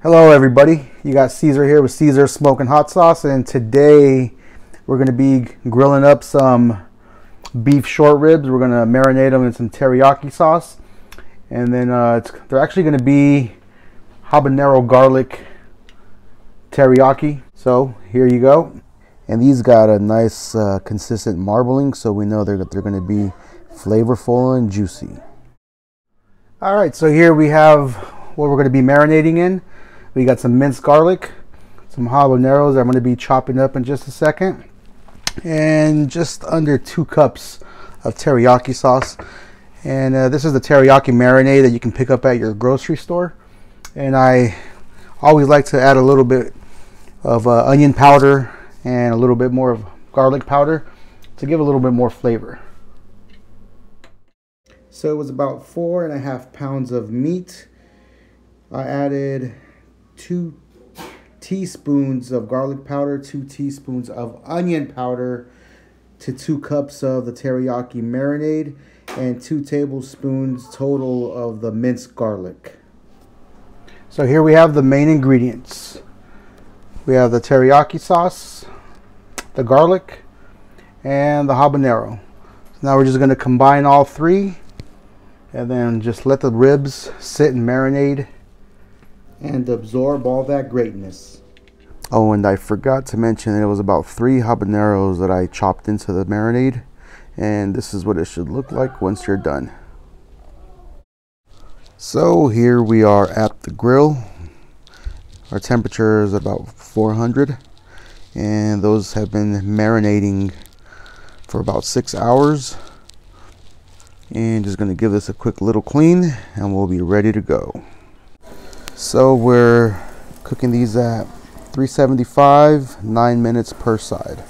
Hello everybody, you got Caesar here with Caesar Smoking Hot Sauce, and today we're going to be grilling up some beef short ribs. We're going to marinate them in some teriyaki sauce, and then they're actually going to be habanero garlic teriyaki. So here you go. And these got a nice consistent marbling, so we know they're going to be flavorful and juicy. Alright, so here we have what we're going to be marinating in. We got some minced garlic, some habaneros that I'm going to be chopping up in just a second, and just under 2 cups of teriyaki sauce. And this is the teriyaki marinade that you can pick up at your grocery store. And I always like to add a little bit of onion powder and a little bit more of garlic powder to give a little bit more flavor. So it was about 4.5 pounds of meat. I added 2 teaspoons of garlic powder, 2 teaspoons of onion powder to 2 cups of the teriyaki marinade, and 2 tablespoons total of the minced garlic. So here we have the main ingredients. We have the teriyaki sauce, the garlic, and the habanero. So now we're just going to combine all three and then just let the ribs sit and marinate and absorb all that greatness. Oh, and I forgot to mention it was about 3 habaneros that I chopped into the marinade, and this is what it should look like once you're done. So here we are at the grill. Our temperature is about 400, and those have been marinating for about 6 hours. And just going to give this a quick little clean and we'll be ready to go. So we're cooking these at 375, 9 minutes per side.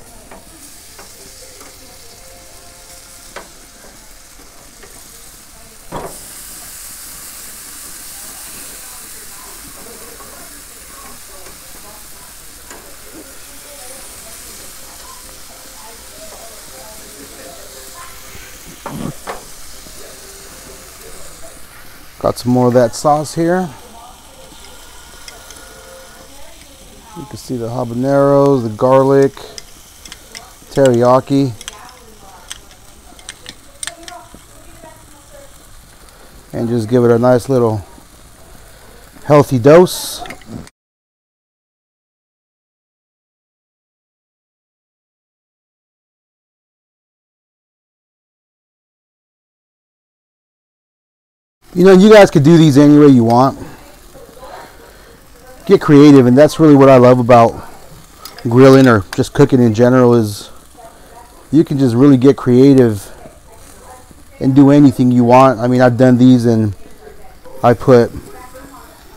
Got some more of that sauce here. You can see the habaneros, the garlic, teriyaki. And just give it a nice little healthy dose. You know, you guys could do these any way you want. Get creative, and that's really what I love about grilling or just cooking in general, is you can just really get creative and do anything you want. I mean, I've done these and I put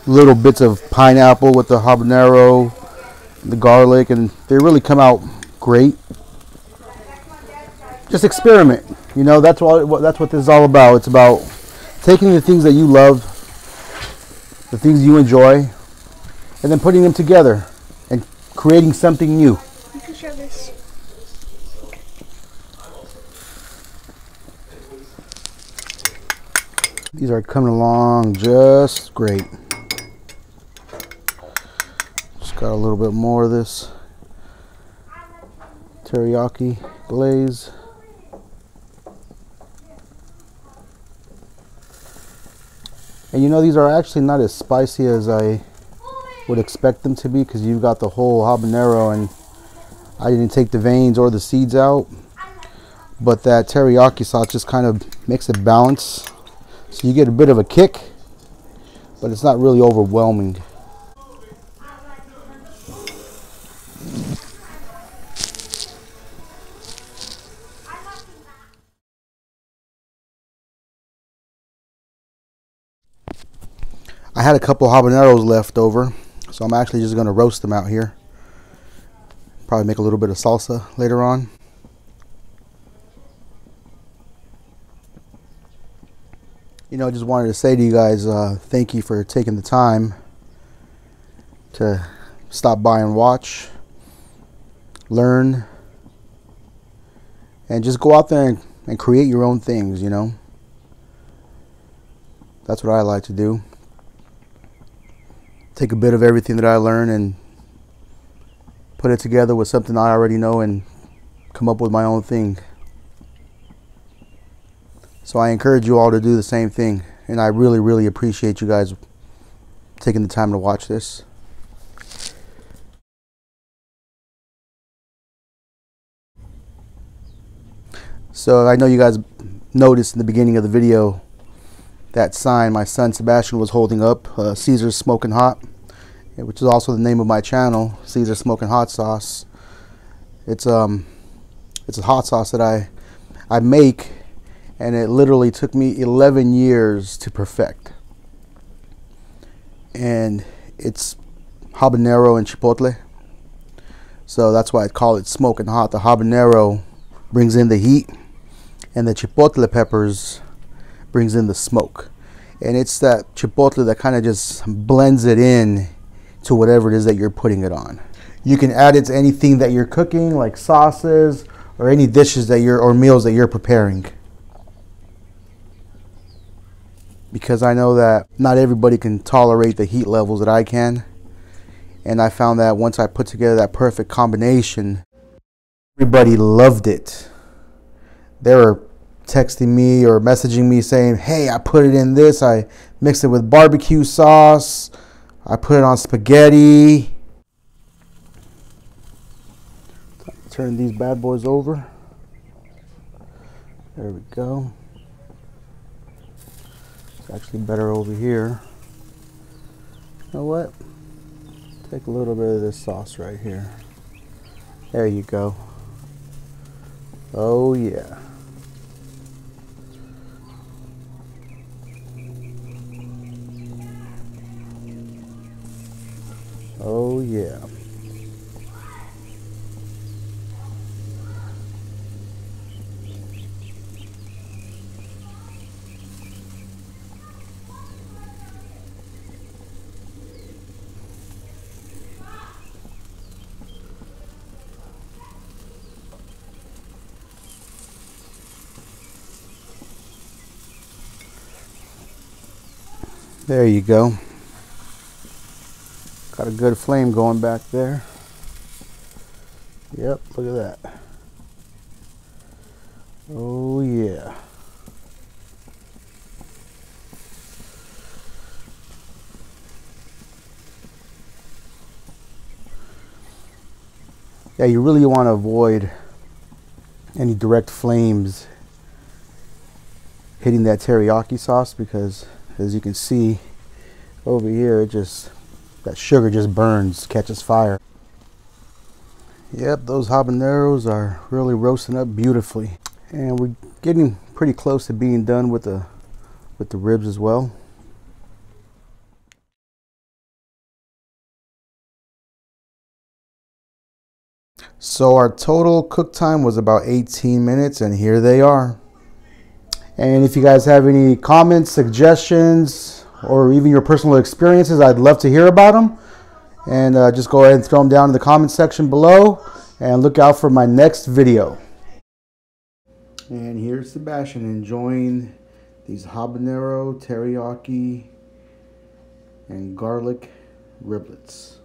little bits of pineapple with the habanero, the garlic, and they really come out great. Just experiment. You know, that's what this is all about. It's about taking the things that you love, the things you enjoy, and then putting them together and creating something new. You can show this. These are coming along just great. Just got a little bit more of this teriyaki glaze. And you know, these are actually not as spicy as I would expect them to be, because you've got the whole habanero and I didn't take the veins or the seeds out, but that teriyaki sauce just kind of makes it balance, so you get a bit of a kick, but it's not really overwhelming. I had a couple habaneros left over, so I'm actually just going to roast them out here. Probably make a little bit of salsa later on. You know, I just wanted to say to you guys, thank you for taking the time to stop by and watch, learn, and just go out there and create your own things, you know. That's what I like to do. take a bit of everything that I learned and put it together with something I already know and come up with my own thing. So I encourage you all to do the same thing, and I really, really appreciate you guys taking the time to watch this. So I know you guys noticed in the beginning of the video that sign my son Sebastian was holding up, Caesar's Smoking Hot, which is also the name of my channel, Caesar Smoking Hot Sauce. It's a hot sauce that I make, and it literally took me 11 years to perfect. And it's habanero and chipotle, so that's why I call it smoking hot. The habanero brings in the heat, and the chipotle peppers brings in the smoke. And it's that chipotle that kind of just blends it in to whatever it is that you're putting it on. You can add it to anything that you're cooking, like sauces or any dishes that or meals that you're preparing. Because I know that not everybody can tolerate the heat levels that I can. And I found that once I put together that perfect combination, everybody loved it. They were texting me or messaging me saying, hey, I put it in this, I mixed it with barbecue sauce, I put it on spaghetti. Turn these bad boys over. There we go. It's actually better over here. You know what? Take a little bit of this sauce right here. There you go. Oh yeah. Oh yeah. There you go. Got a good flame going back there. Yep, look at that. Oh yeah. Yeah, you really want to avoid any direct flames hitting that teriyaki sauce, because as you can see over here, that sugar just burns, catches fire. Yep, those habaneros are really roasting up beautifully. And we're getting pretty close to being done with the ribs as well. So our total cook time was about 18 minutes, and here they are. And if you guys have any comments, suggestions, or even your personal experiences, I'd love to hear about them. And just go ahead and throw them down in the comment section below, and look out for my next video. And here's Sebastian enjoying these habanero, teriyaki, and garlic riblets.